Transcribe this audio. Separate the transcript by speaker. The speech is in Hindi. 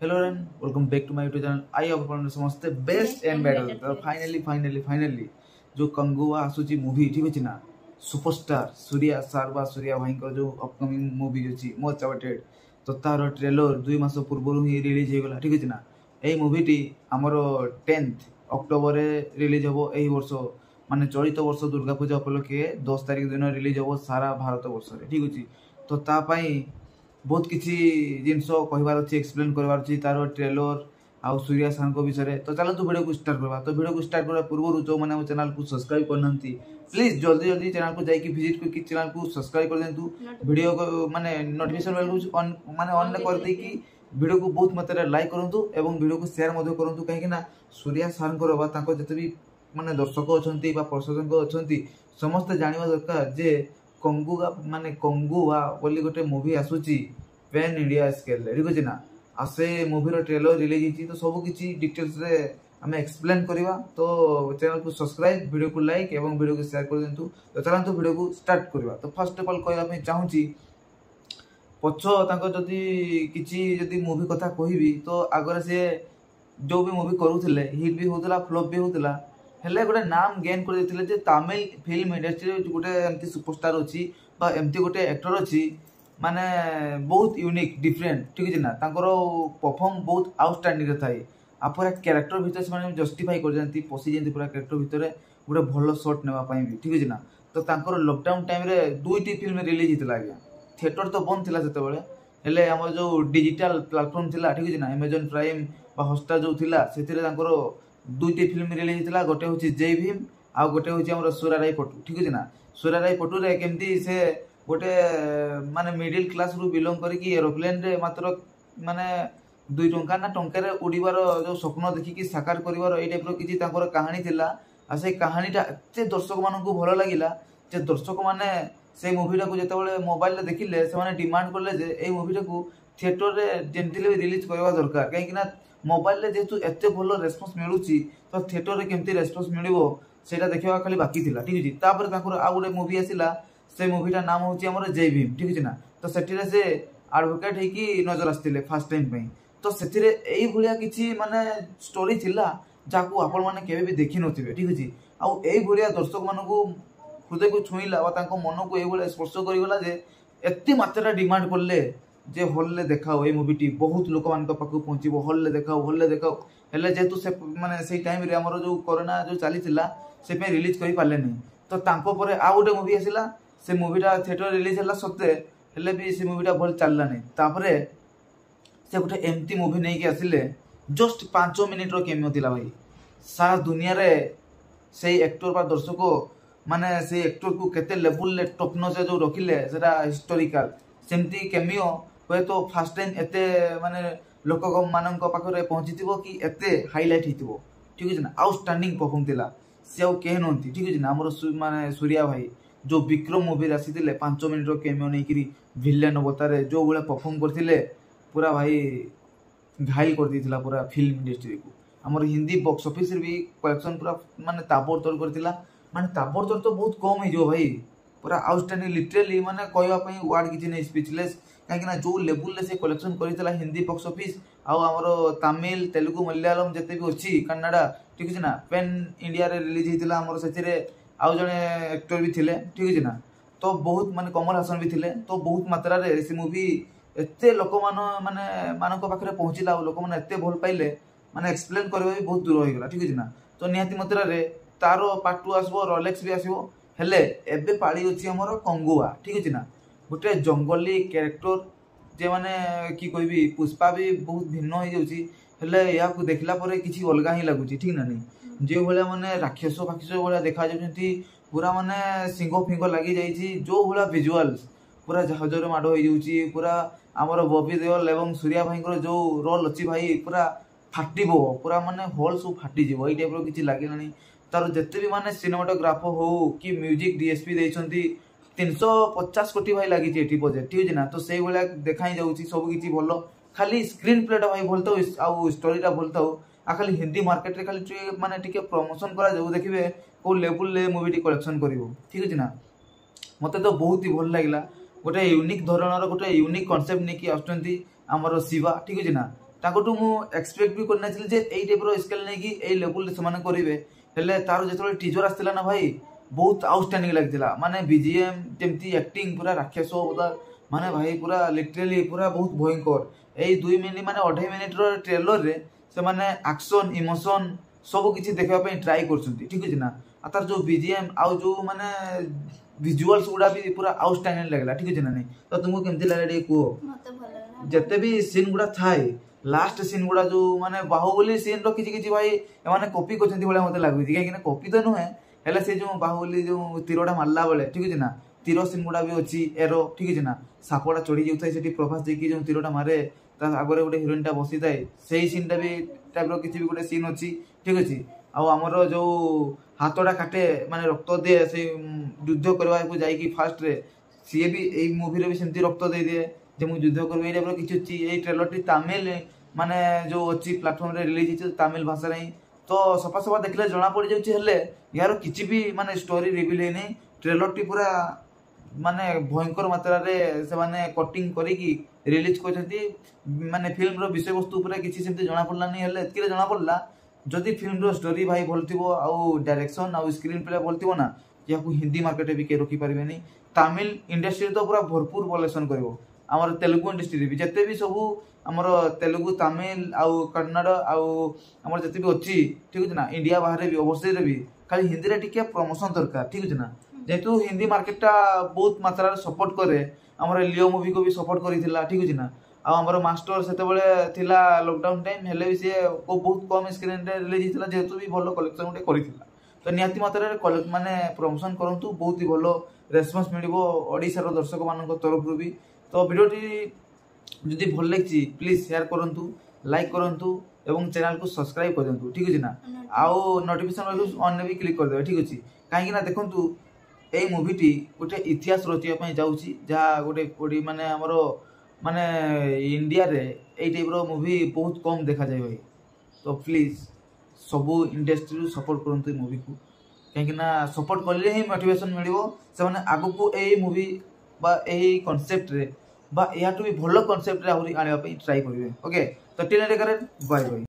Speaker 1: Hello and welcome back to my YouTube channel. I आप समस्ते बेस्ट एंड बेटर। तो फाइनली जो कंगुआ आसूची मूवी ठीक अच्छे ना, सुपरस्टार सूर्या सार बा सूर्या भाई जो अपकमिंग मूवी अच्छी मोस्ट अवेटेड, तो तार ट्रेलर 2 मास पूर्व ही रिलीज हो गला ठीक अच्छे ना। यही मूवीटी आमर 10 अक्टोबर रिलीज हम यही वर्ष माने चलित वर्ष दुर्गा पूजा उपलक्षे 10 तारिख दिन रिलीज हम सारा भारत वर्ष ठीक अच्छे। तो तापाई बहुत किसी जिनस कहबार अच्छी एक्सप्लेन करवार अच्छी तार ट्रेलर आउ सूर्या सार विषय। तो चलो वीडियो को स्टार्ट करवा। तो वीडियो को स्टार्ट करने पूर्व जो मैंने चैनल को सब्सक्राइब करना प्लीज जल्दी जल्दी चैनल को जाकि विजिट करके चैनल को सब्सक्राइब कर दिंतु। वीडियो को माने नोटिफिकेशन बेल को माने ऑन कर दे कि वीडियो को बहुत मात्रा लाइक करूँ और वीडियो को शेयर करूँ कहीं सूर्या सार जिते भी माने दर्शक अच्छा प्रशासक अच्छा समस्ते जानवा दरकार जे कंगुआ माने कंगुआ बोली गोटे मूवी आसूची पैन इंडिया स्केल ठीक अच्छे ना। आ से मूवीर ट्रेलर रिलीज होती तो सब किसी डिटेल्स रे आम एक्सप्लेन करवा। तो चैनल को सब्सक्राइब वीडियो को लाइक और वीडियो को शेयर कर दिंतु। तो चलते वीडियो को स्टार्ट करवा। तो फर्स्ट ऑफ ऑल कहवाई चाहूँगी पछ जदि किसी जदि मूवी कथा कहबी तो आगे से जो भी मूवी करूले हिट भी होता फ्लॉप भी होता हेले गोटे नाम गेन कर तमिल फिल्म इंडस्ट्री गोटे एमती सुपरस्टार अच्छी एमती गोटे एक्टर अच्छी माने बहुत यूनिक डिफरेंट ठीक है ना। परफॉर्म बहुत आउटस्टैंडिंग थाए आ पूरा कैरेक्टर भितर से जस्टिफाई कर पशि जाती पूरा कैरेक्टर भितर गोटे भल शॉट नापी भी ठीक है ना। तो लॉकडाउन टाइम रे 2टी फिल्म रिलीज होता आज्ञा। थिएटर तो बंद थी से हेले आम जो डिजिटल प्लाटफर्म थिला ठीक है ना अमेजन प्राइम हॉटस्टार जो थिला से 2टी फिल्म रिलीज होता। गोटे हूँ जय भीम आ गोटे हूँ सुराराई पटु ठीक है ना। सुराराई पटु रे केमती से गोटे माने मिडिल क्लास रु बिलोंग करके एरोप्लेन रे मात्र माने 2 टंका ना टंकार उड़ीबार जो स्वप्न देखिकी साकार कर टाइप किसी कहानी थिला। आ से कहानीटा एत दर्शक मान भल लगिला जे दर्शक माने से मूवीटा को जिते मोबाइल देखिले से डिमांड कले जे ए मूवीटा को थिएटर रे जेमती भी रिलीज करवा दरकार कहीं मोबाइल रे जेतु एते भल रेस्पॉन्स मिलूची तो थिएटर रे केमती रेस्पॉन्स मिलिबो सेटा देखा खाली बाकी थिला ठीक है। तापर आ गोटे मूवी आसिला से मूवीटा नाम हूँ आमर जय भीम ठीक है ना। तो से एडवोकेट होगी नजर आसते फर्स्ट टाइम तो से किसी माने स्टोरी थिला जहाँ आपण मैंने केवे भी देखी नथिबे ठीक है। आउ एई भलिया दर्शक मानू हृदय को छुईला मन को ये स्पर्श करगला जे एत मात्रा डिमांड कले जे हॉल देखाओ ये मूवीटी बहुत लोक मान पाखु पहुँचो हॉल देखाओ हेले जेहेतु से माने से टाइम रे हमर जो कोरोना जो चली से रिलीज कर पारे नहीं। तो तांको परे आ गोटे मूवी आसिला से मूवीटा थिएटर रिलीज है सत्ते हेले भी से मूवीटा भल चलला नहीं। तापरे से गोटे एमती मूवी नहीं कि आसिले जस्ट 5 मिनिट रो केमियो थिला भाई सारा दुनिया रे से एक्टर बा दर्शक माने से एक्टर को केते लेवल टॉप नॉच जो रखिले सेटा हिस्टोरिकल सेमती केमियो हुए तो फर्स्ट टाइम एते माने लोक मान पाखे पहुँची कि एते हाईलाइट हो ठीक है ना। आउटस्टैंडिंग परफॉर्म थिला से आउ कहे नहंती ठीक है ना। आमर माने सूर्या भाई जो विक्रम मूवी आसी 5 मिनिट केमियो नहीं विलेन अवतार जो भाया परफॉर्म करते पूरा भाई घायल कर देता पूरा फिल्म इंडस्ट्री को। आमर हिंदी बॉक्स ऑफिस भी कलेक्शन पूरा माने ताबड़तोड़ करथिला माने ताबड़तोड़ तो बहुत कम हो भाई पूरा आउटस्टैंडिंग लिटरली माने कहवाई वर्ड किसी नहीं स्पीचलेस कहीं जो लेवल से कलेक्शन करथिला हिंदी बॉक्स ऑफिस आमर तमिल तेलुगु मलयालम जिते भी अच्छी कन्नाडा ठीक है ना पैन इंडिया रे रिलीज होता आमर से आउ जड़े एक्टर भी थिले ठीक है ना। तो बहुत माने कमल हासन भी थिले तो बहुत मात्रा रे से मूवी एते लोक मान पाखे पहुँचला लोक मैंने एत भल पाइले माने एक्सप्लेन करवा भी बहुत दूर होगा ठीक है ना। तो निहाती मात्रा रे तार पार्ट 2 आसबो रोलेक्स भी आसबो हेले एबे पाली अछि हमर कंगुआ ठीक है ना। गोटे जंगली कैरेक्टर जे माने कि कहबी पुष्पा भी बहुत भिन्न हो जाउची हेले या को देखला परे किछि अलगा ही लागुची ठीक ना नहीं। जो भाया माने राक्षस फाक्षस भाया देखा जाउछंती पूरा माने सिंह फिंग लगी जाइछि जो भाया विजुअल्स पूरा जहाजर माड़ हो जाउची पूरा आमर बॉबी देओल एवं सूर्या भाई जो रोल अच्छी भाई पूरा फाटिबो पूरा माने होल सब फाटिजिवो एई टाइप रो किछि लागिलानी। तार जते भी माने सिनेमाटोग्राफर हो कि म्यूजिक डीएसपी देइछंती 350 कोटी भाई लगी एटी बजेट ठीक है ना। तो से भाया देखा जाउची सब किछि भल खाली स्क्रीन प्लेटा भाई भल आउ स्टोरीटा भल आ खाली हिंदी मार्केट रे खाली माने टिके प्रमोशन करा जाऊ देखिबे को लेवल ले मूवीटी कलेक्शन करिवो ठीक है ना। मते तो बहुत ही भल लागिला गोटे यूनिक धरणर गोटे यूनिक कॉन्सेप्ट नहीं कि आमर शिवा ठीक है ना। ताकटू मु एक्सपेक्ट भी करना जे एई टाइप रो स्केल नै कि एई लेवल से माने करिवे हेले तार जेतले टीजर आस्तिला ना भाई बहुत आउटस्टैंडिंग लागतिला माने बीजीएम जेमती एक्टिंग पूरा राक्षस माने भाई पूरा लिटरली पूरा बहुत भयंकर एई 2 मिनिट माने 2.5 मिनिट रो ट्रेलर रे से माने एक्शन इमोशन सब किछि देखबा पई ट्राई करछंती ठीक अछि ना आ तार जो बीजीएम आ जो माने विजुअल्स गुडा भी पूरा आउटस्टैंडिंग लागला ठीक अछि ना नहीं तो तुमको केमती लागला रे को
Speaker 2: मते भल लागला
Speaker 1: जते भी सीन गुडा थाए लास्ट सीन गुडा जो माने बाहुबली सीन रो किछि किछि भाई माने कॉपी करछंती बोले मते लागु कि कि ना कॉपी तो नुहे हेले से जो बाहुबली जो तीरोडा मारला बेले ठीक अछि ना तीर सीन गुडा भी अछि एरो ठीक अछि ना सापड़ा चढ़ी जाउथाय सेठी प्रभास देखि जो तीरोटा मारे ता आगरे गुटे हिरोइन टा बसी थाए सेही सीन टा भी टाइप रो किछि भी गुटे सीन अछि ठीक अछि आ हमर जो हाथोड़ा काटे माने रक्त दे से युद्ध करबा को जाई कि फास्ट रे सीए भी एई मूवी रे भी सेमती रक्त दे दे जे मु युद्ध करबे टाइप रो किछि अछि एई ट्रेलर टी तमिल माने जो अछि प्लेटफॉर्म रे रिलीज हिच तमिल भाषा रे तो सफा सफा देखले जणा पड़ जाउछि हेले यार किछि भी माने स्टोरी रिवील हे नै ट्रेलर टी पूरा माने भयंकर मात्रा रे से माने कटिंग करी कि रिलीज करछंती माने फिल्म रो विषय वस्तु पूरा किछि सेमती जणा पड़ला नै हेले एतके जणा पड़ला जदि फिल्म रो स्टोरी भाई भल थिबो आ डायरेक्शन आ स्क्रीन प्ले भल थिबो ना याकू हिंदी मार्केट भी के रोकी परिबे नै तमिल इंडस्ट्री तो पूरा भरपूर कलेक्शन करबो हमर तेलुगु इंडस्ट्री भी जते भी सब हमर तेलुगु तमिल आ कन्नड़ आ हमर जते भी अछि ठीक अछि ना इंडिया बाहर भी ओवरसीज रे भी खाली हिंदी रे टिके प्रमोशन दरकार ठीक अछि ना जेतु हिंदी मार्केट टा बहुत मात्रा रे सपोर्ट करे हमर लियो मूवी को भी सपोर्ट करिथिला ठीक अछि ना आ हमर मास्टर सेते बेले थिला लॉकडाउन टाइम हेले भी से को बहुत कम स्क्रीन रे रिलीज हितला जेतु भी भलो कलेक्शन उठे करिथिला तो नियाती मात्रा रे माने प्रमोशन करंतु बहुत ही भलो रेस्पॉन्स मिलिबो ओडिसा रो दर्शक मानन तरफ रु भी तो वीडियो टी जदि भल लागछि प्लीज शेयर करंतु लाइक करंतु एवं चैनल को सब्सक्राइब कर दंतु ठीक अछि ना आउ नोटिफिकेशन बेल ऑन ने भी क्लिक कर देबे ठीक अछि काहे कि ना देखंतु एई मूवी टी गोटे इतिहास रचिया पई जाउछि जहा गोटे माने हमरो माने इंडिया रे एई टाइप रो मूवी बहुत कम देखा जाय भाई तो प्लीज सबु इंडस्ट्री सपोर्ट करंतु मूवी को काहे कि ना सपोर्ट करले ही मोटिवेशन मिलिबो से माने आगु को एई मूवी बा एई कांसेप्ट रे बा या टू भी भलो कांसेप्ट रे आहुरी आनिबा पई ट्राई करिवे ओके तो टिल बाय बाय।